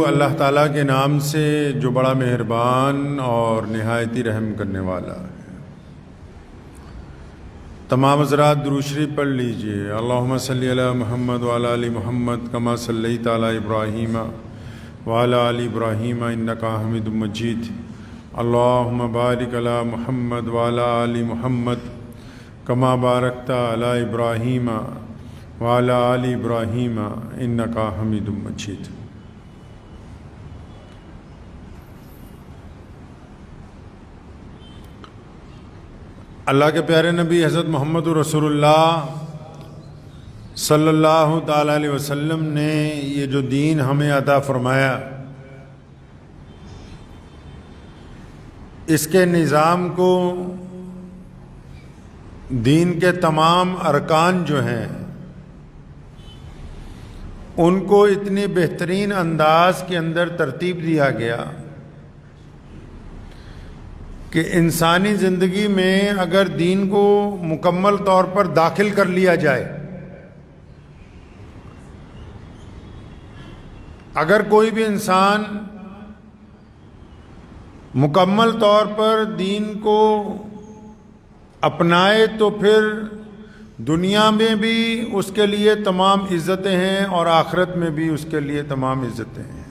اللہ تعالیٰ کے نام سے جو بڑا مہربان اور نہایت ہی رحم کرنے والا ہے۔ تمام حضرات درود شریف پڑھ لیجئے۔ اللہم صلی علی محمد وعلی آل محمد کما صلیت علی ابراہیم وعلی آل ابراہیم انکا حمید مجید۔ اللہم بارک علی محمد وعلی آل محمد کما بارکت علی ابراہیم وعلی آل ابراہیم انکا حمید مجید۔ اللہ کے پیارے نبی حضرت محمد رسول اللہ صلی اللہ تعالیٰ علیہ وسلم نے یہ جو دین ہمیں عطا فرمایا، اس کے نظام کو، دین کے تمام ارکان جو ہیں ان کو اتنی بہترین انداز کے اندر ترتیب دیا گیا کہ انسانی زندگی میں اگر دین کو مکمل طور پر داخل کر لیا جائے، اگر کوئی بھی انسان مکمل طور پر دین کو اپنائے تو پھر دنیا میں بھی اس کے لیے تمام عزتیں ہیں اور آخرت میں بھی اس کے لیے تمام عزتیں ہیں۔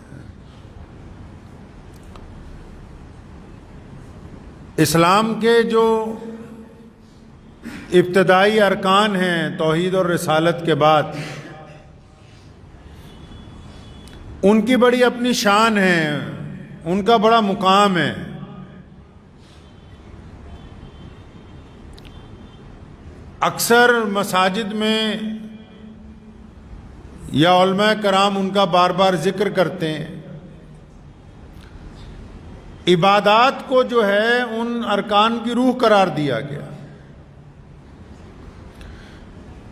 اسلام کے جو ابتدائی ارکان ہیں توحید اور رسالت کے بعد، ان کی بڑی اپنی شان ہے، ان کا بڑا مقام ہے۔ اکثر مساجد میں یا علماء کرام ان کا بار بار ذکر کرتے ہیں۔ عبادات کو جو ہے ان ارکان کی روح قرار دیا گیا،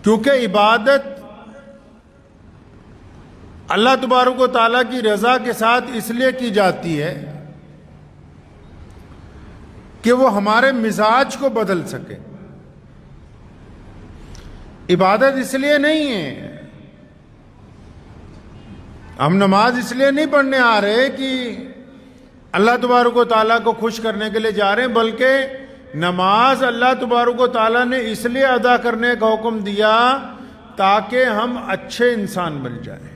کیونکہ عبادت اللہ تبارک و تعالیٰ کی رضا کے ساتھ اس لیے کی جاتی ہے کہ وہ ہمارے مزاج کو بدل سکے۔ عبادت اس لیے نہیں ہے، ہم نماز اس لیے نہیں پڑھنے آ رہے کہ اللہ تبارک و تعالیٰ کو خوش کرنے کے لیے جا رہے ہیں، بلکہ نماز اللہ تبارک و تعالیٰ نے اس لیے ادا کرنے کا حکم دیا تاکہ ہم اچھے انسان بن جائیں۔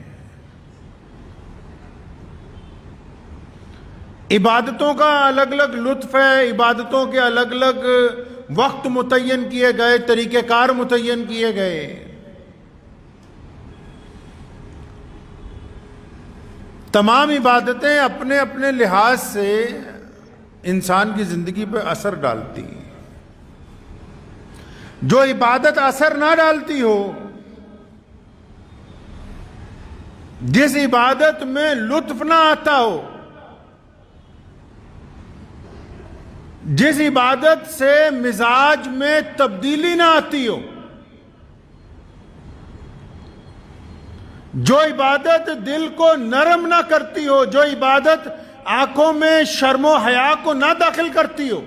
عبادتوں کا الگ الگ لطف ہے، عبادتوں کے الگ الگ وقت متعین کیے گئے، طریقہ کار متعین کیے گئے۔ تمام عبادتیں اپنے اپنے لحاظ سے انسان کی زندگی پہ اثر ڈالتی ہیں۔ جو عبادت اثر نہ ڈالتی ہو، جس عبادت میں لطف نہ آتا ہو، جس عبادت سے مزاج میں تبدیلی نہ آتی ہو، جو عبادت دل کو نرم نہ کرتی ہو، جو عبادت آنکھوں میں شرم و حیا کو نہ داخل کرتی ہو،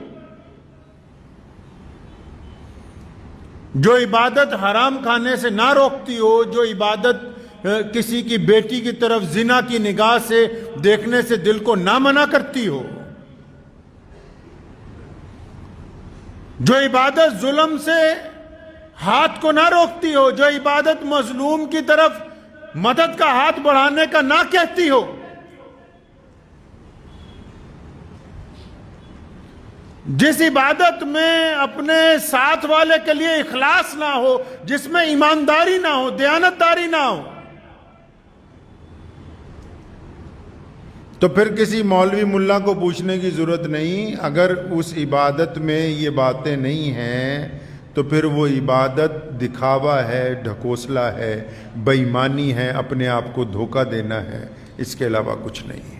جو عبادت حرام کھانے سے نہ روکتی ہو، جو عبادت کسی کی بیٹی کی طرف زنا کی نگاہ سے دیکھنے سے دل کو نہ منع کرتی ہو، جو عبادت ظلم سے ہاتھ کو نہ روکتی ہو، جو عبادت مظلوم کی طرف مدد کا ہاتھ بڑھانے کا نہ کہتی ہو، جس عبادت میں اپنے ساتھ والے کے لیے اخلاص نہ ہو، جس میں ایمانداری نہ ہو، دیانتداری نہ ہو، تو پھر کسی مولوی ملا کو پوچھنے کی ضرورت نہیں۔ اگر اس عبادت میں یہ باتیں نہیں ہیں تو پھر وہ عبادت دکھاوا ہے، ڈھکوسلا ہے، بے ایمانی ہے، اپنے آپ کو دھوکہ دینا ہے، اس کے علاوہ کچھ نہیں ہے۔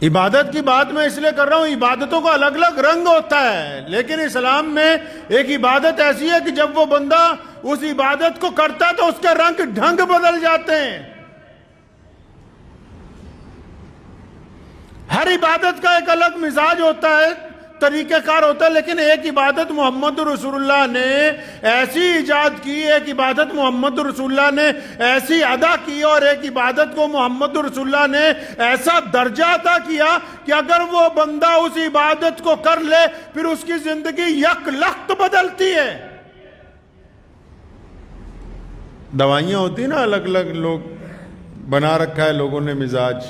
عبادت کی بات میں اس لیے کر رہا ہوں، عبادتوں کا الگ الگ رنگ ہوتا ہے، لیکن اسلام میں ایک عبادت ایسی ہے کہ جب وہ بندہ اس عبادت کو کرتا ہے تو اس کے رنگ ڈھنگ بدل جاتے ہیں۔ ہر عبادت کا ایک الگ مزاج ہوتا ہے، طریقہ کار ہوتا ہے، لیکن ایک عبادت محمد رسول اللہ نے ایسی ایجاد کی، ایک عبادت محمد رسول اللہ نے ایسی ادا کی، اور ایک عبادت کو محمد رسول اللہ نے ایسا درجہ عطا کیا کہ اگر وہ بندہ اس عبادت کو کر لے پھر اس کی زندگی یک لخت بدلتی ہے۔ دوائیاں ہوتی ہیں نا، الگ الگ لوگ بنا رکھا ہے لوگوں نے مزاج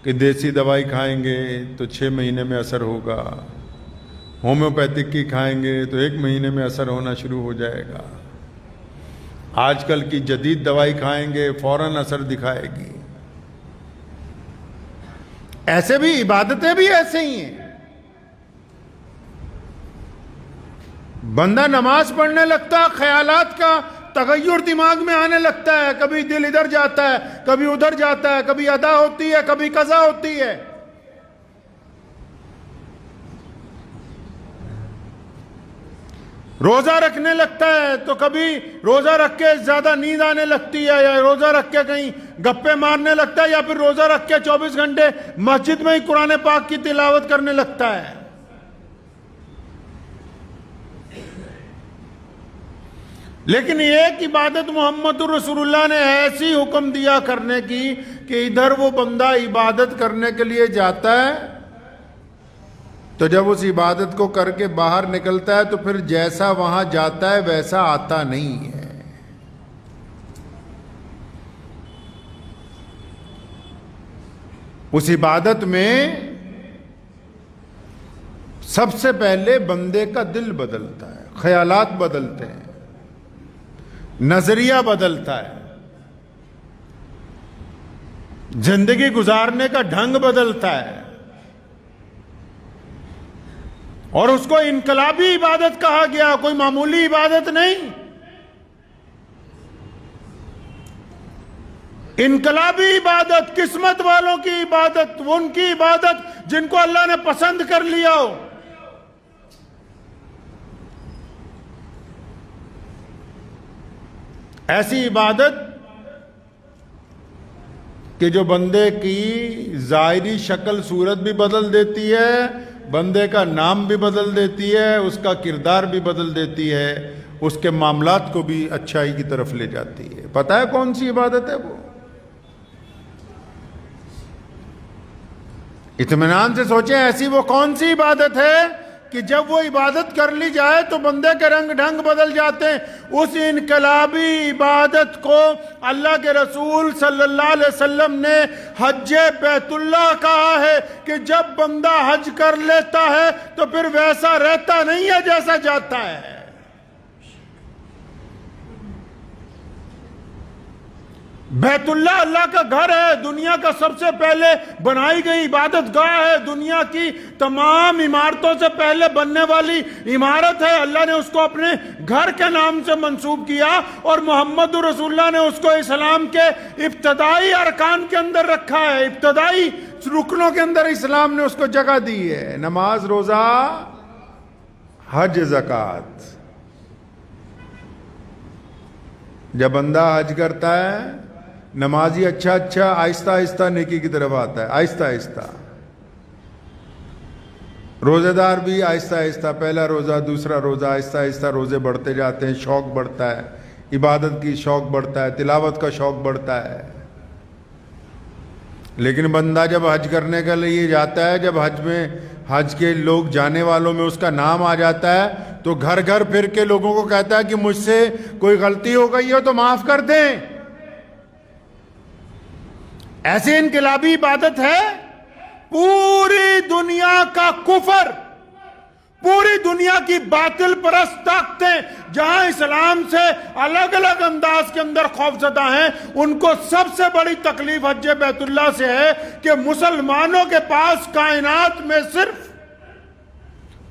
کہ دیسی دوائی کھائیں گے تو 6 مہینے میں اثر ہوگا، ہومیوپیتھک کی کھائیں گے تو 1 مہینے میں اثر ہونا شروع ہو جائے گا، آج کل کی جدید دوائی کھائیں گے فوراً اثر دکھائے گی۔ ایسے بھی عبادتیں بھی ایسے ہی ہیں۔ بندہ نماز پڑھنے لگتا، خیالات کا تغیر دماغ میں آنے لگتا ہے، کبھی دل ادھر جاتا ہے، کبھی ادھر جاتا ہے، کبھی ادا ہوتی ہے، کبھی قضا ہوتی ہے۔ روزہ رکھنے لگتا ہے تو کبھی روزہ رکھ کے زیادہ نیند آنے لگتی ہے، یا روزہ رکھ کے کہیں گپے مارنے لگتا ہے، یا پھر روزہ رکھ کے 24 گھنٹے مسجد میں ہی قرآن پاک کی تلاوت کرنے لگتا ہے۔ لیکن ایک عبادت محمد رسول اللہ نے ایسی حکم دیا کرنے کی کہ ادھر وہ بندہ عبادت کرنے کے لیے جاتا ہے تو جب اس عبادت کو کر کے باہر نکلتا ہے تو پھر جیسا وہاں جاتا ہے ویسا آتا نہیں ہے۔ اس عبادت میں سب سے پہلے بندے کا دل بدلتا ہے، خیالات بدلتے ہیں، نظریہ بدلتا ہے، زندگی گزارنے کا ڈھنگ بدلتا ہے، اور اس کو انقلابی عبادت کہا گیا، کوئی معمولی عبادت نہیں۔ انقلابی عبادت، قسمت والوں کی عبادت، ان کی عبادت جن کو اللہ نے پسند کر لیا ہو۔ ایسی عبادت کہ جو بندے کی ظاہری شکل صورت بھی بدل دیتی ہے، بندے کا نام بھی بدل دیتی ہے، اس کا کردار بھی بدل دیتی ہے، اس کے معاملات کو بھی اچھائی کی طرف لے جاتی ہے۔ پتہ ہے کون سی عبادت ہے وہ؟ اطمینان سے سوچیں، ایسی وہ کون سی عبادت ہے کہ جب وہ عبادت کر لی جائے تو بندے کے رنگ ڈھنگ بدل جاتے ہیں۔ اس انقلابی عبادت کو اللہ کے رسول صلی اللہ علیہ وسلم نے حج بیت اللہ کہا ہے کہ جب بندہ حج کر لیتا ہے تو پھر ویسا رہتا نہیں ہے جیسا جاتا ہے۔ بیت اللہ اللہ کا گھر ہے، دنیا کا سب سے پہلے بنائی گئی عبادت گاہ ہے، دنیا کی تمام عمارتوں سے پہلے بننے والی عمارت ہے۔ اللہ نے اس کو اپنے گھر کے نام سے منسوب کیا، اور محمد رسول اللہ نے اس کو اسلام کے ابتدائی ارکان کے اندر رکھا ہے، ابتدائی رکنوں کے اندر اسلام نے اس کو جگہ دی ہے۔ نماز، روزہ، حج، زکوٰۃ۔ جب بندہ حج کرتا ہے، نمازی اچھا آہستہ آہستہ نیکی کی طرف آتا ہے، آہستہ آہستہ۔ روزے دار بھی آہستہ آہستہ، پہلا روزہ، دوسرا روزہ، آہستہ آہستہ روزے بڑھتے جاتے ہیں، شوق بڑھتا ہے، عبادت کی شوق بڑھتا ہے، تلاوت کا شوق بڑھتا ہے۔ لیکن بندہ جب حج کرنے کے لیے جاتا ہے، جب حج کے لوگ جانے والوں میں اس کا نام آ جاتا ہے تو گھر گھر پھر کے لوگوں کو کہتا ہے کہ مجھ سے کوئی غلطی ہو گئی ہو تو معاف کر دیں۔ ایسی انقلابی عبادت ہے، پوری دنیا کا کفر، پوری دنیا کی باطل پرست طاقتیں جہاں اسلام سے الگ الگ انداز کے اندر خوفزدہ ہیں، ان کو سب سے بڑی تکلیف حج بیت اللہ سے ہے کہ مسلمانوں کے پاس کائنات میں، صرف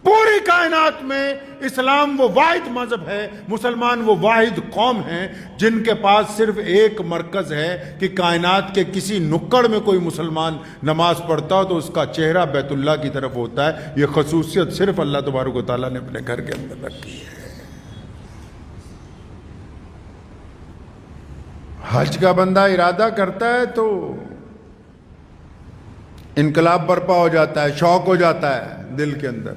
پوری کائنات میں اسلام وہ واحد مذہب ہے، مسلمان وہ واحد قوم ہیں جن کے پاس صرف ایک مرکز ہے کہ کائنات کے کسی نکڑ میں کوئی مسلمان نماز پڑھتا ہو تو اس کا چہرہ بیت اللہ کی طرف ہوتا ہے۔ یہ خصوصیت صرف اللہ تبارک و تعالیٰ نے اپنے گھر کے اندر رکھی ہے۔ حج کا بندہ ارادہ کرتا ہے تو انقلاب برپا ہو جاتا ہے، شوق ہو جاتا ہے، دل کے اندر.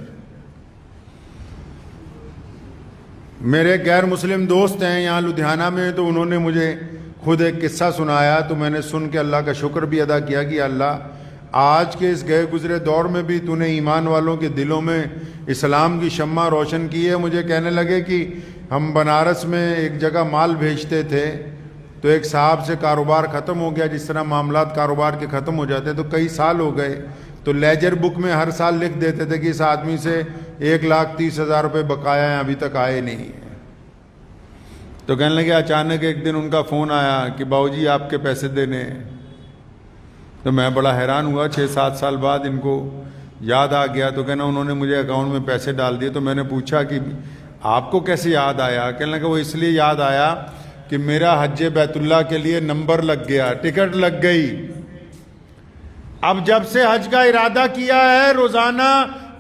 میرے غیر مسلم دوست ہیں یہاں لدھیانہ میں، تو انہوں نے مجھے خود ایک قصہ سنایا، تو میں نے سن کے اللہ کا شکر بھی ادا کیا کہ اللہ آج کے اس گئے گزرے دور میں بھی تو نے ایمان والوں کے دلوں میں اسلام کی شمع روشن کی ہے. مجھے کہنے لگے کہ ہم بنارس میں ایک جگہ مال بھیجتے تھے، تو ایک صاحب سے کاروبار ختم ہو گیا، جس طرح معاملات کاروبار کے ختم ہو جاتے ہیں، تو کئی سال ہو گئے، تو لیجر بک میں ہر سال لکھ دیتے تھے کہ اس آدمی سے 1,30,000 روپے بقایا ہیں، ابھی تک آئے نہیں ہیں. تو کہنے لگے اچانک ایک دن ان کا فون آیا کہ باؤ جی آپ کے پیسے دینے ہیں. تو میں بڑا حیران ہوا، 6-7 سال بعد ان کو یاد آ گیا. تو کہنا انہوں نے مجھے اکاؤنٹ میں پیسے ڈال دیے. تو میں نے پوچھا کہ آپ کو کیسے یاد آیا؟ کہنے لگا وہ اس لیے یاد آیا کہ میرا حج بیت اللہ کے لیے نمبر لگ گیا، ٹکٹ لگ گئی. اب جب سے حج کا ارادہ کیا ہے روزانہ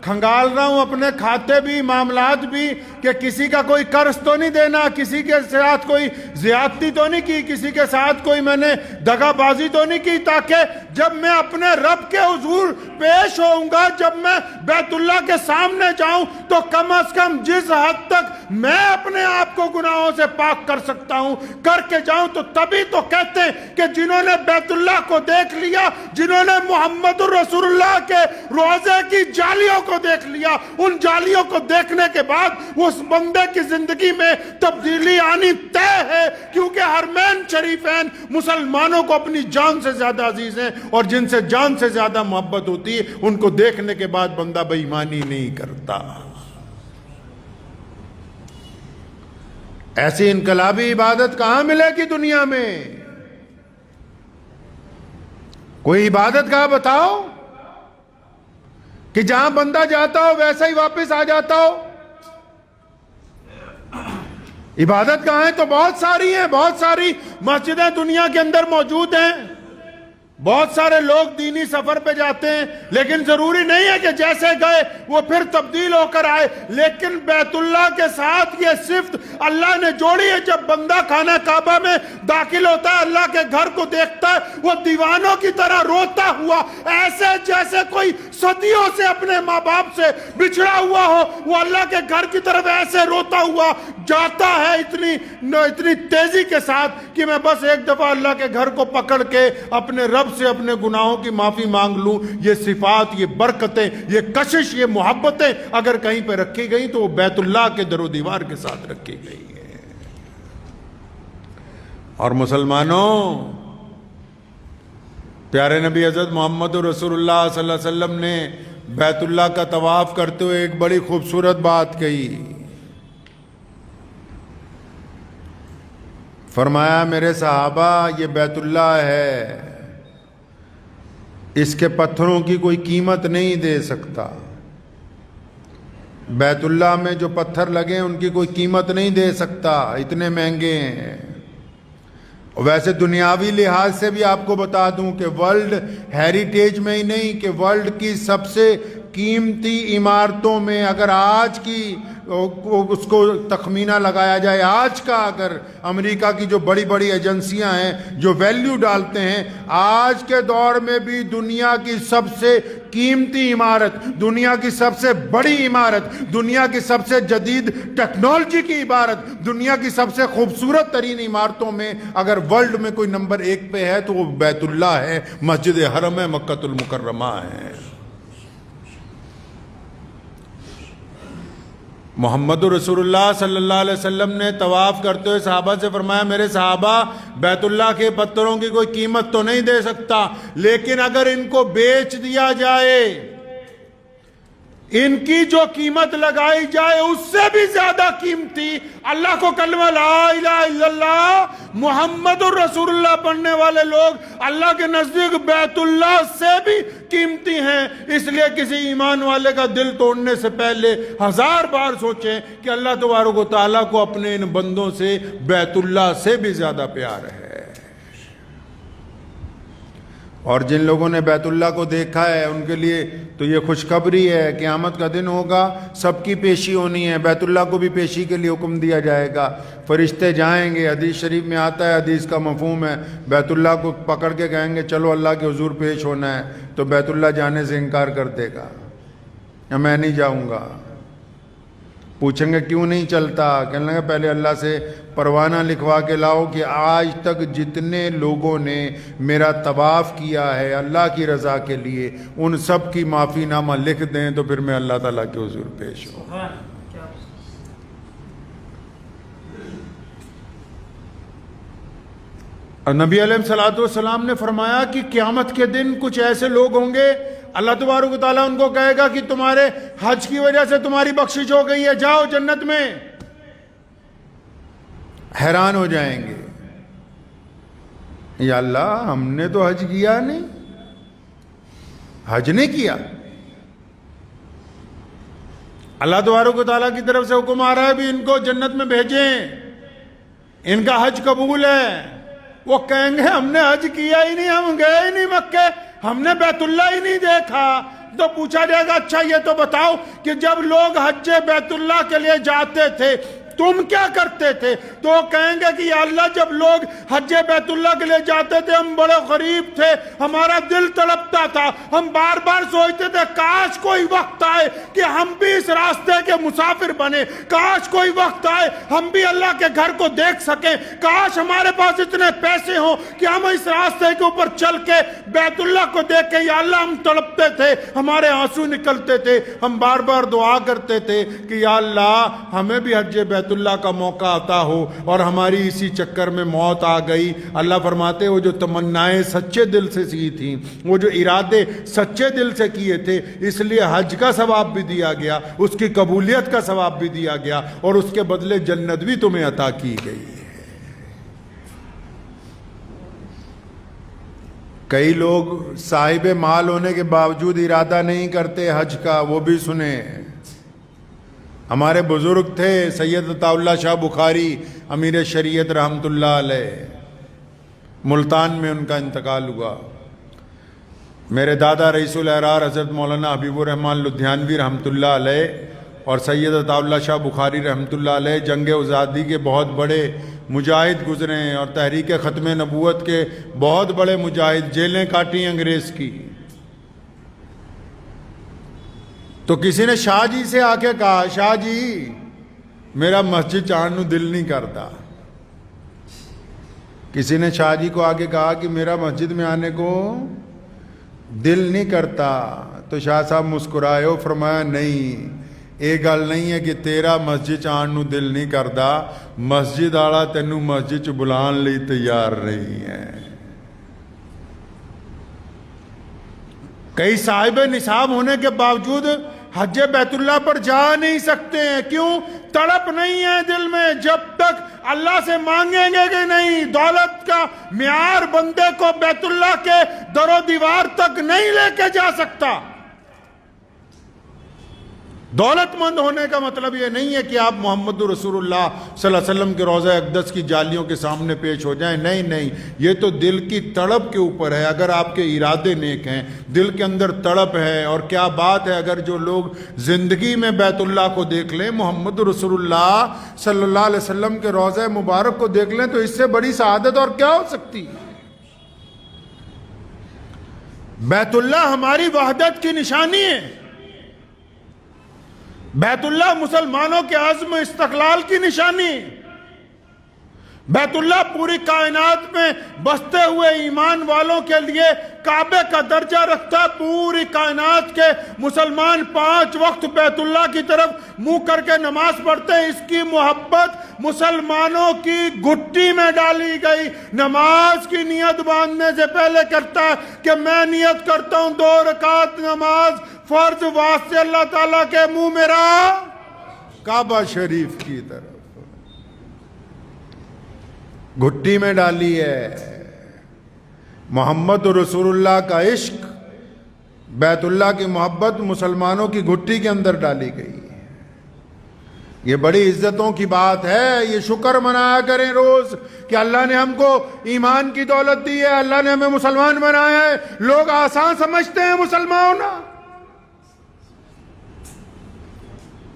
کھنگال رہا ہوں اپنے کھاتے بھی معاملات بھی کہ کسی کا کوئی قرض تو نہیں دینا، کسی کے ساتھ کوئی زیادتی تو نہیں کی، کسی کے ساتھ کوئی میں نے دغا بازی تو نہیں کی، تاکہ جب میں اپنے رب کے حضور پیش ہوؤں گا، جب میں بیت اللہ کے سامنے جاؤں، تو کم از کم جس حد تک میں اپنے آپ کو گناہوں سے پاک کر سکتا ہوں کر کے جاؤں. تو تبھی تو کہتے ہیں کہ جنہوں نے بیت اللہ کو دیکھ لیا، جنہوں نے محمد الرسول اللہ کے روضے کی جالیوں کو دیکھ لیا، ان جالیوں کو دیکھنے کے بعد اس بندے کی زندگی میں تبدیلی آنی طے ہے، کیونکہ حرمین شریفین مسلمانوں کو اپنی جان سے زیادہ عزیز ہیں، اور جن سے جان سے زیادہ محبت ہوتی ہے ان کو دیکھنے کے بعد بندہ بے ایمانی نہیں کرتا. ایسی انقلابی عبادت کہاں ملے گی دنیا میں؟ کوئی عبادت کہاں بتاؤ کہ جہاں بندہ جاتا ہو ویسا ہی واپس آ جاتا ہو. عبادت کہاں ہے؟ تو بہت ساری ہیں، بہت ساری مسجدیں دنیا کے اندر موجود ہیں، بہت سارے لوگ دینی سفر پہ جاتے ہیں، لیکن ضروری نہیں ہے کہ جیسے گئے وہ پھر تبدیل ہو کر آئے. لیکن بیت اللہ کے ساتھ یہ صفت اللہ نے جوڑی ہے. جب بندہ خانہ کعبہ میں داخل ہوتا ہے، اللہ کے گھر کو دیکھتا ہے، وہ دیوانوں کی طرح روتا ہوا، ایسے جیسے کوئی صدیوں سے اپنے ماں باپ سے بچھڑا ہوا ہو، وہ اللہ کے گھر کی طرف ایسے روتا ہوا جاتا ہے، اتنی تیزی کے ساتھ کہ میں بس ایک دفعہ اللہ کے گھر کو پکڑ کے اپنے رب سے اپنے گناہوں کی معافی مانگ لوں. یہ صفات، یہ برکتیں، یہ کشش، یہ محبتیں اگر کہیں پہ رکھی گئی تو وہ بیت اللہ کے در و دیوار کے ساتھ رکھی گئی ہیں. اور مسلمانوں، پیارے نبی حضرت محمد رسول اللہ صلی اللہ علیہ وسلم نے بیت اللہ کا طواف کرتے ہوئے ایک بڑی خوبصورت بات کہی. فرمایا میرے صحابہ، یہ بیت اللہ ہے، اس کے پتھروں کی کوئی قیمت نہیں دے سکتا. بیت اللہ میں جو پتھر لگے ان کی کوئی قیمت نہیں دے سکتا، اتنے مہنگے ہیں. ویسے دنیاوی لحاظ سے بھی آپ کو بتا دوں کہ ورلڈ ہیریٹیج میں ہی نہیں کہ ورلڈ کی سب سے قیمتی عمارتوں میں اگر آج کی اس کو تخمینہ لگایا جائے، آج کا اگر امریکہ کی جو بڑی بڑی ایجنسیاں ہیں جو ویلیو ڈالتے ہیں، آج کے دور میں بھی دنیا کی سب سے قیمتی عمارت، دنیا کی سب سے بڑی عمارت، دنیا کی سب سے جدید ٹیکنالوجی کی عمارت، دنیا کی سب سے خوبصورت ترین عمارتوں میں اگر ورلڈ میں کوئی نمبر 1 پہ ہے تو وہ بیت اللہ ہے، مسجد حرم ہے، مکہ المکرمہ ہے. محمد رسول اللہ صلی اللہ علیہ وسلم نے طواف کرتے ہوئے صحابہ سے فرمایا، میرے صحابہ، بیت اللہ کے پتھروں کی کوئی قیمت تو نہیں دے سکتا، لیکن اگر ان کو بیچ دیا جائے، ان کی جو قیمت لگائی جائے اس سے بھی زیادہ قیمتی، اللہ کو کلمہ لا الہ الا اللہ محمد الرسول اللہ پڑھنے والے لوگ اللہ کے نزدیک بیت اللہ سے بھی قیمتی ہیں. اس لیے کسی ایمان والے کا دل توڑنے سے پہلے 1000 بار سوچیں کہ اللہ تبارک و تعالیٰ کو اپنے ان بندوں سے بیت اللہ سے بھی زیادہ پیار ہے. اور جن لوگوں نے بیت اللہ کو دیکھا ہے ان کے لیے تو یہ خوشخبری ہے، قیامت کا دن ہوگا، سب کی پیشی ہونی ہے، بیت اللہ کو بھی پیشی کے لیے حکم دیا جائے گا. فرشتے جائیں گے، حدیث شریف میں آتا ہے، حدیث کا مفہوم ہے، بیت اللہ کو پکڑ کے کہیں گے چلو اللہ کے حضور پیش ہونا ہے، تو بیت اللہ جانے سے انکار کر دے گا. میں نہیں جاؤں گا۔ پوچھیں گے کیوں نہیں چلتا؟ کہنے لگے پہلے اللہ سے پروانہ لکھوا کے لاؤ کہ آج تک جتنے لوگوں نے میرا طواف کیا ہے اللہ کی رضا کے لیے ان سب کی معافی نامہ لکھ دیں تو پھر میں اللہ تعالیٰ کے حضور پیش ہوں۔ اور نبی علیہ الصلوۃ والسلام نے فرمایا کہ قیامت کے دن کچھ ایسے لوگ ہوں گے اللہ تبارک و تعالیٰ ان کو کہے گا کہ تمہارے حج کی وجہ سے تمہاری بخشش ہو گئی ہے، جاؤ جنت میں۔ حیران ہو جائیں گے، یا اللہ ہم نے تو حج کیا نہیں، حج نہیں کیا۔ اللہ تبارک و تعالیٰ کی طرف سے حکم آ رہا ہے بھی ان کو جنت میں بھیجیں، ان کا حج قبول ہے۔ وہ کہیں گے ہم نے حج کیا ہی نہیں، ہم گئے ہی نہیں مکے، ہم نے بیت اللہ ہی نہیں دیکھا۔ تو پوچھا جائے گا اچھا یہ تو بتاؤ کہ جب لوگ حج بیت اللہ کے لیے جاتے تھے تم کیا کرتے تھے؟ تو وہ کہیں گے کہ یا اللہ جب لوگ حج بیت اللہ کے لیے جاتے تھے ہم بڑے غریب تھے، ہمارا دل تڑپتا تھا، ہم بار بار سوچتے تھے کاش کوئی وقت آئے کہ ہم بھی اس راستے کے مسافر بنے، کاش کوئی وقت آئے ہم بھی اللہ کے گھر کو دیکھ سکیں، کاش ہمارے پاس اتنے پیسے ہوں کہ ہم اس راستے کے اوپر چل کے بیت اللہ کو دیکھ کے۔ یا اللہ ہم تڑپتے تھے، ہمارے آنسو نکلتے تھے، ہم بار بار دعا کرتے تھے کہ یا اللہ ہمیں بھی حج بیت اللہ کا موقع عطا ہو، اور ہماری اسی چکر میں موت آ گئی۔ اللہ فرماتے وہ جو تمنائیں سچے دل سے کی تھیں، وہ جو ارادے سچے دل سے کیے تھے، اس لیے حج کا ثواب بھی دیا گیا، اس کی قبولیت کا ثواب بھی دیا گیا، اور اس کے بدلے جنت بھی تمہیں عطا کی گئی ہے۔ کئی لوگ صاحب مال ہونے کے باوجود ارادہ نہیں کرتے حج کا، وہ بھی سنیں۔ ہمارے بزرگ تھے سید عطا اللہ شاہ بخاری امیر شریعت رحمۃ اللہ علیہ، ملتان میں ان کا انتقال ہوا۔ میرے دادا رئیس الاحرار حضرت مولانا حبیب الرحمن لدھیانوی رحمۃ اللہ علیہ اور سید عطا اللہ شاہ بخاری رحمۃ اللہ علیہ جنگ آزادی کے بہت بڑے مجاہد گزرے ہیں، اور تحریک ختم نبوت کے بہت بڑے مجاہد، جیلیں کاٹی انگریز کی۔ تو کسی نے شاہ جی سے آ کے کہا شاہ جی میرا مسجد چاہن نو دل نہیں کرتا۔ کسی نے شاہ جی کو آ کے کہا کہ میرا مسجد میں آنے کو دل نہیں کرتا۔ تو شاہ صاحب مسکرائے اور فرمایا نہیں، یہ گل نہیں ہے کہ تیرا مسجد آن نو دل نہیں کرتا، مسجد آڑا تینوں مسجد چ بلان لئی تیار نہیں ہے۔ کئی صاحب نصاب ہونے کے باوجود حج بیت اللہ پر جا نہیں سکتے ہیں، کیوں؟ تڑپ نہیں ہے دل میں، جب تک اللہ سے مانگیں گے کہ نہیں۔ دولت کا معیار بندے کو بیت اللہ کے در و دیوار تک نہیں لے کے جا سکتا۔ دولت مند ہونے کا مطلب یہ نہیں ہے کہ آپ محمد رسول اللہ صلی اللہ علیہ وسلم کے روضہ اقدس کی جالیوں کے سامنے پیش ہو جائیں، نہیں نہیں، یہ تو دل کی تڑپ کے اوپر ہے۔ اگر آپ کے ارادے نیک ہیں، دل کے اندر تڑپ ہے، اور کیا بات ہے اگر جو لوگ زندگی میں بیت اللہ کو دیکھ لیں، محمد رسول اللہ صلی اللہ علیہ وسلم کے روضہ مبارک کو دیکھ لیں، تو اس سے بڑی سعادت اور کیا ہو سکتی ہے؟ بیت اللہ ہماری وحدت کی نشانی ہے، بیت اللہ مسلمانوں کے عزم استقلال کی نشانی، بیت اللہ پوری کائنات میں بستے ہوئے ایمان والوں کے لیے کعبے کا درجہ رکھتا ہے۔ پوری کائنات کے مسلمان 5 وقت بیت اللہ کی طرف منہ کر کے نماز پڑھتے ہیں۔ اس کی محبت مسلمانوں کی گھٹی میں ڈالی گئی۔ نماز کی نیت باندھنے سے پہلے کرتا ہے کہ میں نیت کرتا ہوں 2 رکعت نماز فرض واسطے اللہ تعالیٰ کے منہ میرا کعبہ شریف کی طرف، گھٹی میں ڈالی ہے۔ محمد رسول اللہ کا عشق، بیت اللہ کی محبت مسلمانوں کی گھٹی کے اندر ڈالی گئی ہے۔ یہ بڑی عزتوں کی بات ہے، یہ شکر منایا کریں روز کہ اللہ نے ہم کو ایمان کی دولت دی ہے، اللہ نے ہمیں مسلمان بنایا ہے۔ لوگ آسان سمجھتے ہیں مسلمان ہونا،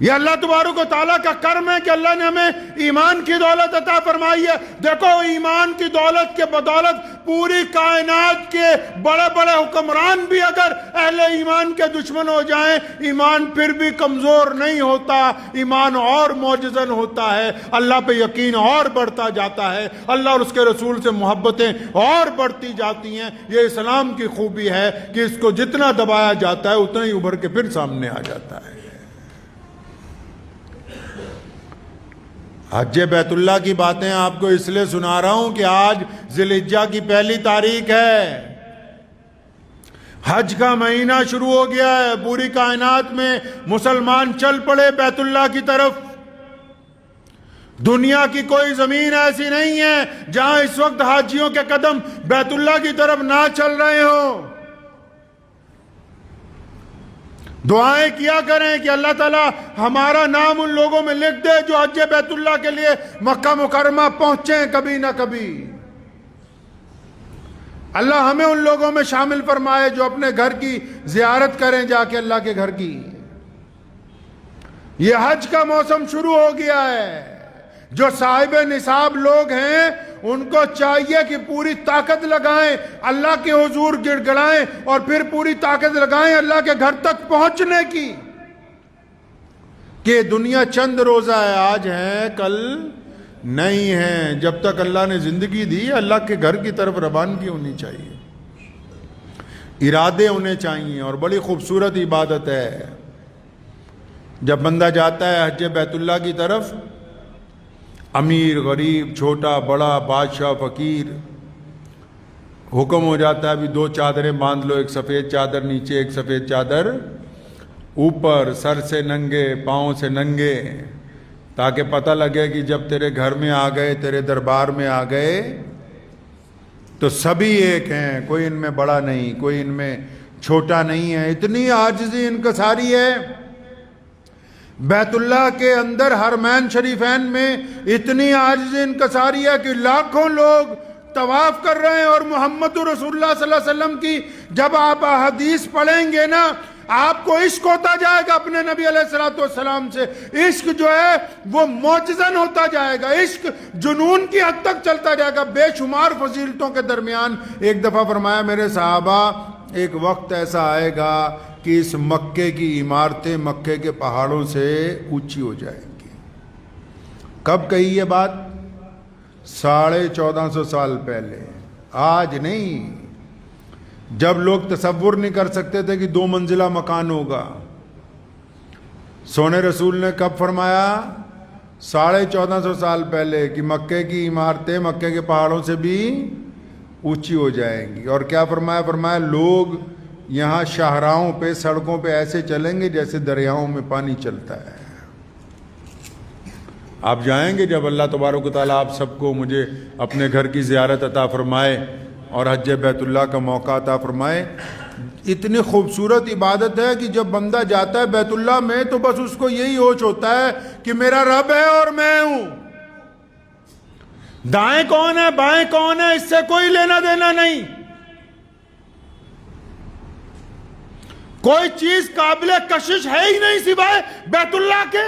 یہ اللہ تبارک و تعالیٰ کا کرم ہے کہ اللہ نے ہمیں ایمان کی دولت عطا فرمائی ہے۔ دیکھو ایمان کی دولت کے بدولت پوری کائنات کے بڑے بڑے حکمران بھی اگر اہل ایمان کے دشمن ہو جائیں، ایمان پھر بھی کمزور نہیں ہوتا، ایمان اور معجزن ہوتا ہے، اللہ پہ یقین اور بڑھتا جاتا ہے، اللہ اور اس کے رسول سے محبتیں اور بڑھتی جاتی ہیں۔ یہ اسلام کی خوبی ہے کہ اس کو جتنا دبایا جاتا ہے اتنا ہی ابھر کے پھر سامنے آ جاتا ہے۔ حج بیت اللہ کی باتیں آپ کو اس لیے سنا رہا ہوں کہ آج ذی الحجہ کی پہلی تاریخ ہے، حج کا مہینہ شروع ہو گیا ہے، پوری کائنات میں مسلمان چل پڑے بیت اللہ کی طرف۔ دنیا کی کوئی زمین ایسی نہیں ہے جہاں اس وقت حاجیوں کے قدم بیت اللہ کی طرف نہ چل رہے ہوں۔ دعائیں کیا کریں کہ اللہ تعالیٰ ہمارا نام ان لوگوں میں لکھ دے جو حج بیت اللہ کے لیے مکہ مکرمہ پہنچیں کبھی نہ کبھی۔ اللہ ہمیں ان لوگوں میں شامل فرمائے جو اپنے گھر کی زیارت کریں جا کے اللہ کے گھر کی۔ یہ حج کا موسم شروع ہو گیا ہے۔ جو صاحب نصاب لوگ ہیں ان کو چاہیے کہ پوری طاقت لگائیں، اللہ کے حضور گڑ گڑائیں اور پھر پوری طاقت لگائیں اللہ کے گھر تک پہنچنے کی، کہ دنیا چند روزہ ہے، آج ہے کل نہیں ہے۔ جب تک اللہ نے زندگی دی اللہ کے گھر کی طرف روانگی ہونی چاہیے، ارادے ہونے چاہیے، اور بڑی خوبصورت عبادت ہے جب بندہ جاتا ہے حج بیت اللہ کی طرف۔ امیر غریب چھوٹا بڑا بادشاہ فقیر، حکم ہو جاتا ہے ابھی 2 چادریں باندھ لو، ایک سفید چادر نیچے ایک سفید چادر اوپر، سر سے ننگے پاؤں سے ننگے، تاکہ پتہ لگے کہ جب تیرے گھر میں آ گئے، تیرے دربار میں آ گئے تو سبھی ایک ہیں، کوئی ان میں بڑا نہیں، کوئی ان میں چھوٹا نہیں ہے۔ اتنی عاجزی انکساری ہے بیت اللہ کے اندر حرمین شریفین میں، اتنی عاجزی انکساری ہے کہ لاکھوں لوگ طواف کر رہے ہیں، اور محمد رسول اللہ صلی اللہ علیہ وسلم کی جب آپ احادیث پڑھیں گے نا، آپ کو عشق ہوتا جائے گا اپنے نبی علیہ السلام سے۔ عشق جو ہے وہ معجزن ہوتا جائے گا، عشق جنون کی حد تک چلتا جائے گا۔ بے شمار فضیلتوں کے درمیان ایک دفعہ فرمایا میرے صحابہ، ایک وقت ایسا آئے گا کہ اس مکے کی عمارتیں مکے کے پہاڑوں سے اونچی ہو جائیں گی۔ کب کہی یہ بات؟ 1450 سال پہلے، آج نہیں۔ جب لوگ تصور نہیں کر سکتے تھے کہ 2 منزلہ مکان ہوگا، سونے رسول نے کب فرمایا؟ 1450 سال پہلے، کہ مکے کی عمارتیں مکے کے پہاڑوں سے بھی اونچی ہو جائیں گی۔ اور کیا فرمایا؟ فرمایا لوگ یہاں شاہراہوں پہ سڑکوں پہ ایسے چلیں گے جیسے دریاؤں میں پانی چلتا ہے۔ آپ جائیں گے جب اللہ تبارک و تعالیٰ آپ سب کو مجھے اپنے گھر کی زیارت عطا فرمائے اور حج بیت اللہ کا موقع عطا فرمائے۔ اتنی خوبصورت عبادت ہے کہ جب بندہ جاتا ہے بیت اللہ میں تو بس اس کو یہی ہوش ہوتا ہے کہ میرا رب ہے اور میں ہوں۔ دائیں کون ہے بائیں کون ہے اس سے کوئی لینا دینا نہیں، کوئی چیز قابل کشش ہے ہی نہیں سوائے بیت اللہ کے۔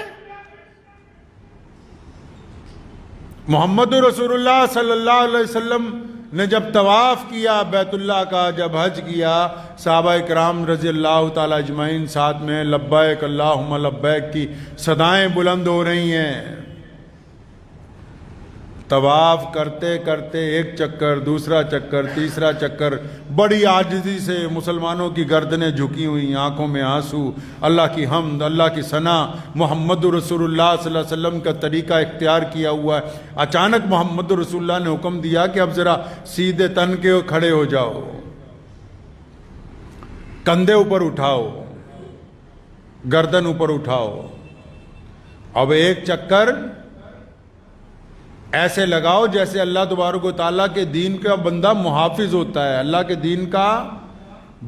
محمد رسول اللہ صلی اللہ علیہ وسلم نے جب طواف کیا بیت اللہ کا، جب حج کیا، صحابہ کرام رضی اللہ تعالی اجمعین ساتھ میں لبیک اللہم لبیک کی صدائیں بلند ہو رہی ہیں۔ طواف کرتے کرتے ایک چکر، دوسرا چکر، تیسرا چکر، بڑی عاجزی سے مسلمانوں کی گردنیں جھکی ہوئی، آنکھوں میں آنسو، اللہ کی حمد، اللہ کی ثنا، محمد رسول اللہ صلی اللہ علیہ وسلم کا طریقہ اختیار کیا ہوا ہے۔ اچانک محمد رسول اللہ نے حکم دیا کہ اب ذرا سیدھے تن کے کھڑے ہو جاؤ، کندھے اوپر اٹھاؤ، گردن اوپر اٹھاؤ، اب ایک چکر ایسے لگاؤ جیسے اللہ تبارک و تعالیٰ کے دین کا بندہ محافظ ہوتا ہے، اللہ کے دین کا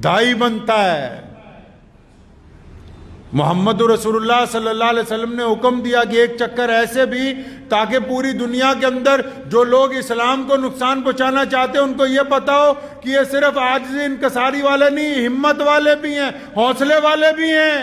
داعی بنتا ہے۔ محمد رسول اللہ صلی اللہ علیہ وسلم نے حکم دیا کہ ایک چکر ایسے بھی، تاکہ پوری دنیا کے اندر جو لوگ اسلام کو نقصان پہنچانا چاہتے ہیں ان کو یہ پتا ہو کہ یہ صرف عاجزی انکساری والے نہیں، ہمت والے بھی ہیں، حوصلے والے بھی ہیں۔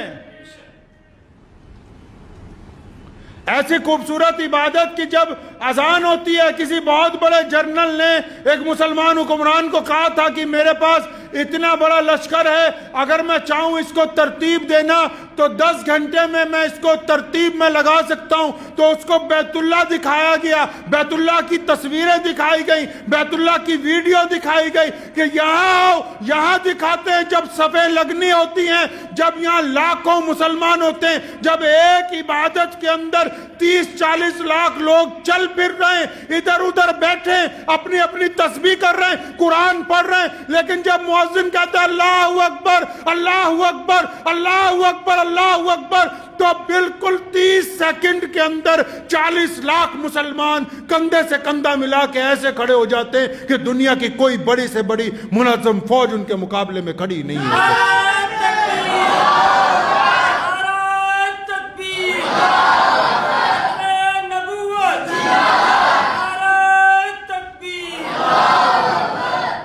ایسی خوبصورت عبادت کی جب اذان ہوتی ہے، کسی بہت بڑے جنرل نے ایک مسلمان حکمران کو کہا تھا کہ میرے پاس اتنا بڑا لشکر ہے، اگر میں چاہوں اس کو ترتیب دینا تو 10 گھنٹے میں اس کو ترتیب میں لگا سکتا ہوں۔ تو اس کو بیت اللہ دکھایا گیا، بیت اللہ کی تصویریں دکھائی گئی، بیت اللہ کی ویڈیو دکھائی گئی کہ یہاں دکھاتے ہیں جب صفیں لگنی ہوتی ہیں، جب یہاں لاکھوں مسلمان ہوتے ہیں، جب ایک عبادت کے اندر 30-40 لاکھ لوگ چل پھر رہے ہیں، ادھر ادھر بیٹھے اپنی اپنی تسبیح کر رہے ہیں، قرآن پڑھ رہے ہیں، لیکن جب مؤذن کہتا ہے اللہ اکبر اللہ اکبر اللہ اکبر اللہ اکبر، تو بالکل 30 سیکنڈ کے اندر 40 لاکھ مسلمان کندھے سے کندھا ملا کے ایسے کھڑے ہو جاتے ہیں کہ دنیا کی کوئی بڑی سے بڑی منظم فوج ان کے مقابلے میں کھڑی نہیں ہو سکتی۔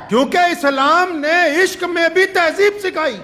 کیونکہ اسلام نے عشق میں بھی تہذیب سکھائی،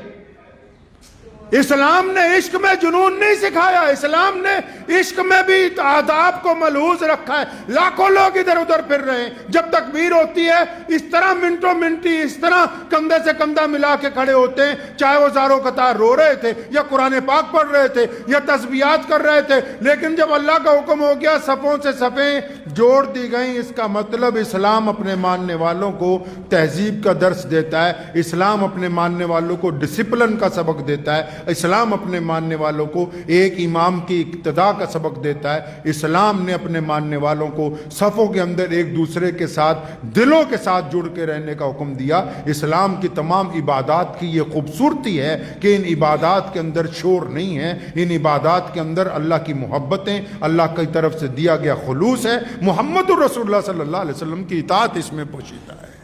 اسلام نے عشق میں جنون نہیں سکھایا، اسلام نے عشق میں بھی آداب کو ملحوظ رکھا ہے۔ لاکھوں لوگ ادھر ادھر پھر رہے ہیں، جب تکبیر ہوتی ہے اس طرح منٹوں منٹی اس طرح کندھے سے کندھا ملا کے کھڑے ہوتے ہیں، چاہے وہ زاروں قطار رو رہے تھے یا قرآن پاک پڑھ رہے تھے یا تسبیحات کر رہے تھے، لیکن جب اللہ کا حکم ہو گیا صفوں سے صفیں جوڑ دی گئیں۔ اس کا مطلب اسلام اپنے ماننے والوں کو تہذیب کا درس دیتا ہے، اسلام اپنے ماننے والوں کو ڈسپلن کا سبق دیتا ہے، اسلام اپنے ماننے والوں کو ایک امام کی اقتداء کا سبق دیتا ہے، اسلام نے اپنے ماننے والوں کو صفوں کے اندر ایک دوسرے کے ساتھ دلوں کے ساتھ جڑ کے رہنے کا حکم دیا۔ اسلام کی تمام عبادات کی یہ خوبصورتی ہے کہ ان عبادات کے اندر شور نہیں ہے، ان عبادات کے اندر اللہ کی محبتیں، اللہ کی طرف سے دیا گیا خلوص ہے، محمد الرسول اللہ صلی اللہ علیہ وسلم کی اطاعت اس میں پوشیدہ ہے۔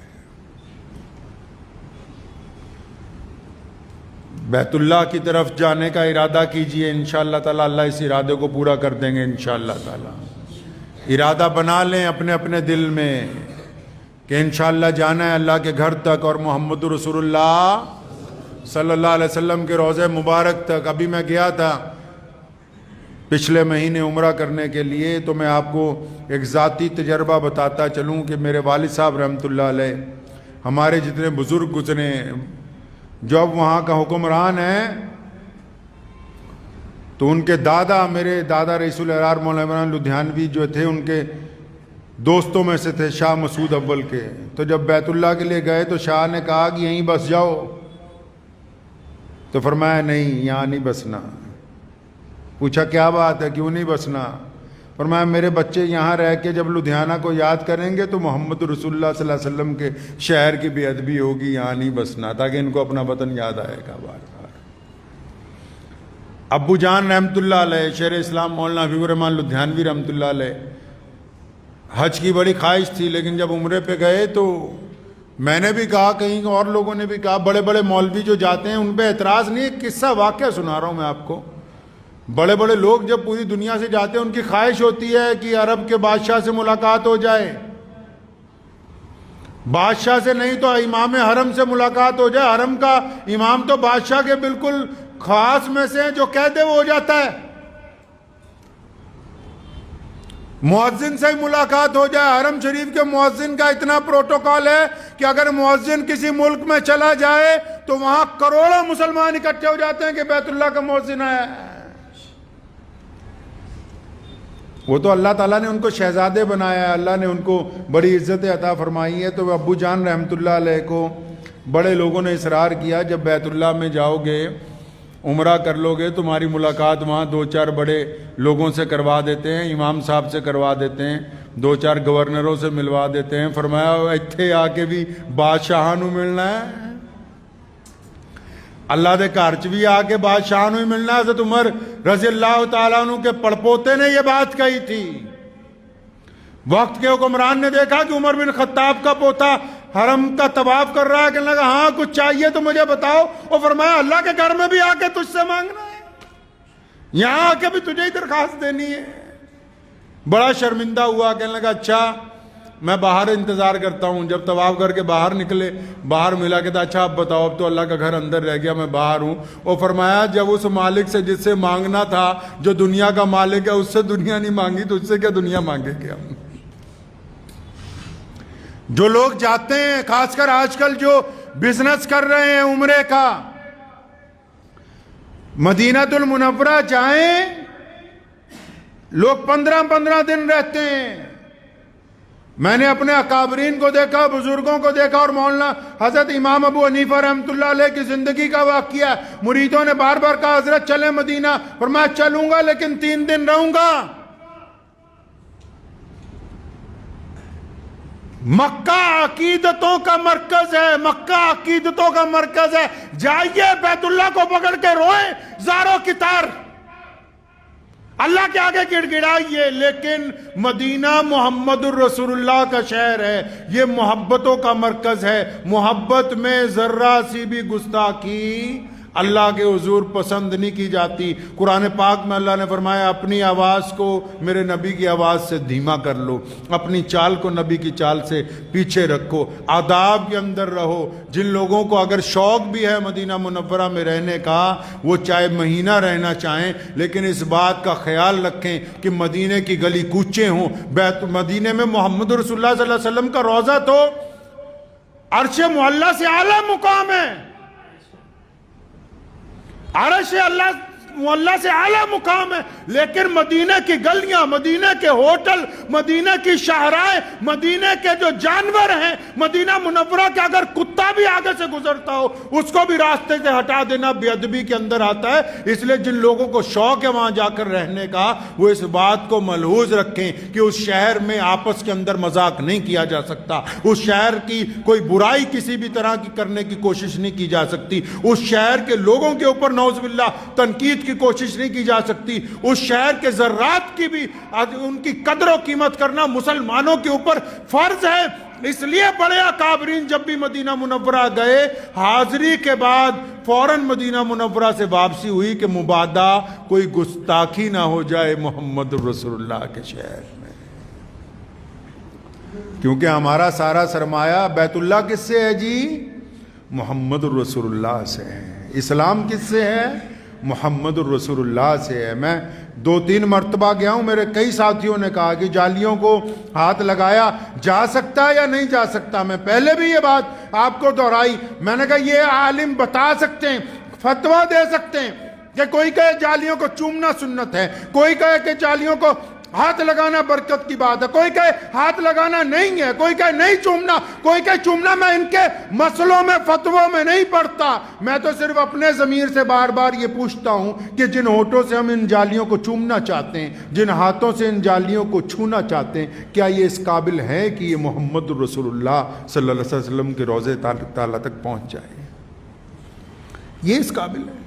بیت اللہ کی طرف جانے کا ارادہ کیجئے، انشاءاللہ تعالی اللہ اس ارادے کو پورا کر دیں گے انشاءاللہ تعالی۔ ارادہ بنا لیں اپنے اپنے دل میں کہ انشاءاللہ جانا ہے اللہ کے گھر تک اور محمد رسول اللہ صلی اللہ علیہ وسلم کے روضہ مبارک تک۔ ابھی میں گیا تھا پچھلے مہینے عمرہ کرنے کے لیے، تو میں آپ کو ایک ذاتی تجربہ بتاتا چلوں کہ میرے والد صاحب رحمۃ اللہ علیہ، ہمارے جتنے بزرگ گزرے، جب وہاں کا حکمران ہے تو ان کے دادا، میرے دادا رئیس العرار مولانا عمران لدھیانوی جو تھے، ان کے دوستوں میں سے تھے شاہ مسعود اول کے۔ تو جب بیت اللہ کے لیے گئے تو شاہ نے کہا کہ یہیں بس جاؤ، تو فرمایا نہیں یہاں نہیں بسنا۔ پوچھا کیا بات ہے، کیوں نہیں بسنا؟ فرمایا میرے بچے یہاں رہ کے جب لدھیانہ کو یاد کریں گے تو محمد رسول اللہ صلی اللہ علیہ وسلم کے شہر کی بے ادبی ہوگی، یہاں نہیں بسنا، تاکہ ان کو اپنا وطن یاد آئے گا بار بار۔ ابو جان رحمۃ اللہ علیہ، شیخ اسلام مولانا حبیب الرحمن لدھیانوی رحمۃ اللہ علیہ، حج کی بڑی خواہش تھی، لیکن جب عمرے پہ گئے تو میں نے بھی کہا، کہیں اور لوگوں نے بھی کہا، بڑے بڑے مولوی جو جاتے ہیں ان پہ اعتراض نہیں، ایک قصہ واقعہ سنا رہا ہوں میں آپ کو۔ بڑے بڑے لوگ جب پوری دنیا سے جاتے ہیں ان کی خواہش ہوتی ہے کہ عرب کے بادشاہ سے ملاقات ہو جائے، بادشاہ سے نہیں تو امام حرم سے ملاقات ہو جائے۔ حرم کا امام تو بادشاہ کے بالکل خاص میں سے جو کہہ دے وہ ہو جاتا ہے۔ مؤذن سے ملاقات ہو جائے، حرم شریف کے مؤذن کا اتنا پروٹوکول ہے کہ اگر مؤذن کسی ملک میں چلا جائے تو وہاں کروڑوں مسلمان اکٹھے ہو جاتے ہیں کہ بیت اللہ کا مؤذن آیا ہے۔ وہ تو اللہ تعالیٰ نے ان کو شہزادے بنایا ہے، اللہ نے ان کو بڑی عزت عطا فرمائی ہے۔ تو ابو جان رحمۃ اللہ علیہ کو بڑے لوگوں نے اصرار کیا، جب بیت اللہ میں جاؤ گے، عمرہ کر لو گے، تمہاری ملاقات وہاں 2-4 بڑے لوگوں سے کروا دیتے ہیں، امام صاحب سے کروا دیتے ہیں، 2-4 گورنروں سے ملوا دیتے ہیں۔ فرمایا اتھے آ کے بھی بادشاہ نو ملنا ہے، اللہ دے گھر چ بھی آ کے بادشاہ نو ہی ملنا۔ حضرت عمر رضی اللہ تعالیٰ عنہ کے پڑپوتے نے یہ بات کہی تھی۔ وقت کے حکمران نے دیکھا کہ عمر بن خطاب کا پوتا حرم کا طواف کر رہا ہے، کہنے لگا ہاں کچھ چاہیے تو مجھے بتاؤ۔ اور فرمایا اللہ کے گھر میں بھی آ کے تجھ سے مانگنا ہے، یہاں آ کے بھی تجھے ہی درخواست دینی ہے۔ بڑا شرمندہ ہوا، کہنے لگا اچھا میں باہر انتظار کرتا ہوں، جب طواف کر کے باہر نکلے، باہر ملا، کہتا اچھا اب بتاؤ، اب تو اللہ کا گھر اندر رہ گیا، میں باہر ہوں۔ اور فرمایا جب اس مالک سے جس سے مانگنا تھا، جو دنیا کا مالک ہے، اس سے دنیا نہیں مانگی تو اس سے کیا دنیا مانگے گے ہم؟ جو لوگ جاتے ہیں، خاص کر آج کل جو بزنس کر رہے ہیں عمرے کا، مدینہ المنورہ جائیں، لوگ 15 دن رہتے ہیں۔ میں نے اپنے اکابرین کو دیکھا، بزرگوں کو دیکھا، اور مولانا حضرت امام ابو حنیفہ رحمۃ اللہ علیہ کی زندگی کا واقعہ ہے۔ مریدوں نے بار بار کہا حضرت چلیں مدینہ، فرمایا چلوں گا لیکن 3 دن رہوں گا۔ مکہ عقیدتوں کا مرکز ہے، مکہ عقیدتوں کا مرکز ہے۔ جائیے بیت اللہ کو پکڑ کے روئیں زاروں کی طرح، اللہ کے آگے گڑ گڑائیے، لیکن مدینہ محمد الرسول اللہ کا شہر ہے، یہ محبتوں کا مرکز ہے۔ محبت میں ذرہ سی بھی گستاخی اللہ کے حضور پسند نہیں کی جاتی۔ قرآن پاک میں اللہ نے فرمایا اپنی آواز کو میرے نبی کی آواز سے دھیما کر لو، اپنی چال کو نبی کی چال سے پیچھے رکھو، آداب کے اندر رہو۔ جن لوگوں کو اگر شوق بھی ہے مدینہ منورہ میں رہنے کا، وہ چاہے مہینہ رہنا چاہیں، لیکن اس بات کا خیال رکھیں کہ مدینے کی گلی کوچے ہوں۔ مدینے میں محمد رسول اللہ صلی اللہ علیہ وسلم کا روضہ تو عرش معلیٰ سے اعلیٰ مقام ہے، عرش اللہ معلیٰ سے اعلیٰ مقام ہے، لیکن مدینہ کی گلیاں، مدینہ کے ہوٹل، مدینہ کی شاہراہیں، مدینہ کے جو جانور ہیں، مدینہ منورہ کے اگر کتا بھی آگے سے گزرتا ہو اس کو بھی راستے سے ہٹا دینا بے ادبی کے اندر آتا ہے۔ اس لیے جن لوگوں کو شوق ہے وہاں جا کر رہنے کا، وہ اس بات کو ملحوظ رکھیں کہ اس شہر میں آپس کے اندر مذاق نہیں کیا جا سکتا، اس شہر کی کوئی برائی کسی بھی طرح کی کرنے کی کوشش نہیں کی جا سکتی، اس شہر کے لوگوں کے اوپر نعوذ باللہ تنقید کی کوشش نہیں کی جا سکتی، اس شہر کے ذرات کی بھی ان کی قدر و قیمت کرنا مسلمانوں کے اوپر فرض ہے۔ اس لیے بڑے اکابرین جب بھی مدینہ منورہ گئے، حاضری کے بعد فوراً مدینہ منورہ سے واپسی ہوئی کہ مبادا کوئی گستاخی نہ ہو جائے محمد رسول اللہ کے شہر میں، کیونکہ ہمارا سارا سرمایہ بیت اللہ کس سے ہے جی؟ محمد الرسول اللہ سے ہے۔ اسلام کس سے ہے؟ محمد الرسول اللہ سے ہے۔ میں 2-3 مرتبہ گیا ہوں، میرے کئی ساتھیوں نے کہا کہ جالیوں کو ہاتھ لگایا جا سکتا ہے یا نہیں جا سکتا۔ میں پہلے بھی یہ بات آپ کو دہرائی، میں نے کہا یہ عالم بتا سکتے ہیں، فتویٰ دے سکتے ہیں کہ کوئی کہے جالیوں کو چومنا سنت ہے، کوئی کہے کہ جالیوں کو ہاتھ لگانا برکت کی بات ہے، کوئی کہے ہاتھ لگانا نہیں ہے، کوئی کہے نہیں چومنا، کوئی کہے چومنا۔ میں ان کے مسئلوں میں فتووں میں نہیں پڑتا، میں تو صرف اپنے ضمیر سے بار بار یہ پوچھتا ہوں کہ جن ہونٹوں سے ہم ان جالیوں کو چومنا چاہتے ہیں، جن ہاتھوں سے ان جالیوں کو چھونا چاہتے ہیں، کیا یہ اس قابل ہے کہ یہ محمد رسول اللہ صلی اللہ علیہ وسلم کے روضے تعالیٰ تک پہنچ جائے؟ یہ اس قابل ہے؟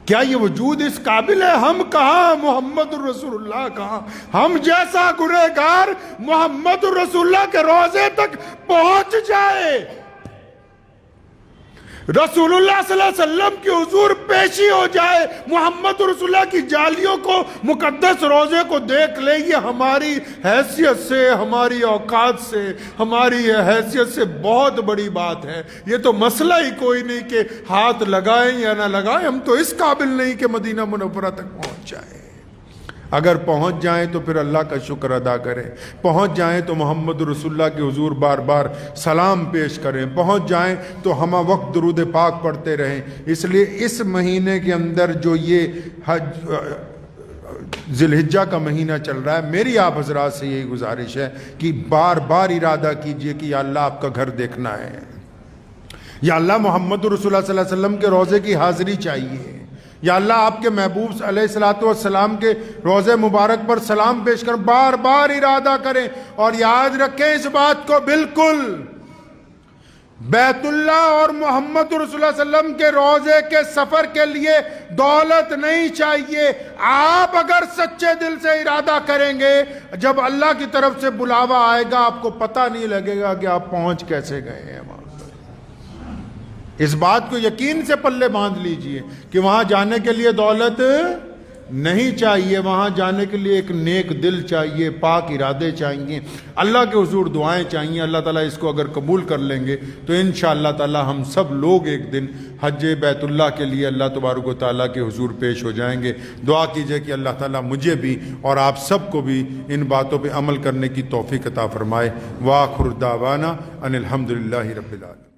کیا یہ وجود اس قابل ہے؟ ہم کہاں، محمد رسول اللہ کہاں؟ ہم جیسا گنہگار محمد رسول اللہ کے روضے تک پہنچ جائے، رسول اللہ صلی اللہ علیہ وسلم کی حضور پیشی ہو جائے، محمد رسول اللہ کی جالیوں کو، مقدس روضے کو دیکھ لے، یہ ہماری حیثیت سے، ہماری اوقات سے، ہماری حیثیت سے بہت بڑی بات ہے۔ یہ تو مسئلہ ہی کوئی نہیں کہ ہاتھ لگائیں یا نہ لگائیں، ہم تو اس قابل نہیں کہ مدینہ منورہ تک پہنچ جائیں۔ اگر پہنچ جائیں تو پھر اللہ کا شکر ادا کریں، پہنچ جائیں تو محمد رسول اللہ کے حضور بار بار سلام پیش کریں، پہنچ جائیں تو ہمہ وقت درود پاک پڑھتے رہیں۔ اس لیے اس مہینے کے اندر جو یہ ذی الحجہ کا مہینہ چل رہا ہے، میری آپ حضرات سے یہی گزارش ہے کہ بار بار ارادہ کیجئے کہ یا اللہ آپ کا گھر دیکھنا ہے، یا اللہ محمد رسول اللہ صلی اللہ علیہ وسلم کے روضے کی حاضری چاہیے، یا اللہ آپ کے محبوب علیہ السلام کے روضے مبارک پر سلام پیش کر بار بار ارادہ کریں۔ اور یاد رکھیں اس بات کو، بالکل بیت اللہ اور محمد رسول اللہ صلی اللہ علیہ وسلم کے روضے کے سفر کے لیے دولت نہیں چاہیے۔ آپ اگر سچے دل سے ارادہ کریں گے، جب اللہ کی طرف سے بلاوا آئے گا آپ کو پتہ نہیں لگے گا کہ آپ پہنچ کیسے گئے ہیں وہاں۔ اس بات کو یقین سے پلے باندھ لیجئے کہ وہاں جانے کے لیے دولت نہیں چاہیے، وہاں جانے کے لیے ایک نیک دل چاہیے، پاک ارادے چاہیے، اللہ کے حضور دعائیں چاہیے۔ اللہ تعالیٰ اس کو اگر قبول کر لیں گے تو انشاءاللہ تعالیٰ ہم سب لوگ ایک دن حج بیت اللہ کے لیے اللہ تبارک و تعالیٰ کے حضور پیش ہو جائیں گے۔ دعا کیجئے کہ اللہ تعالیٰ مجھے بھی اور آپ سب کو بھی ان باتوں پہ عمل کرنے کی توفیق عطا فرمائے۔ وآخر دعوانا ان الحمدللہ رب العالمین۔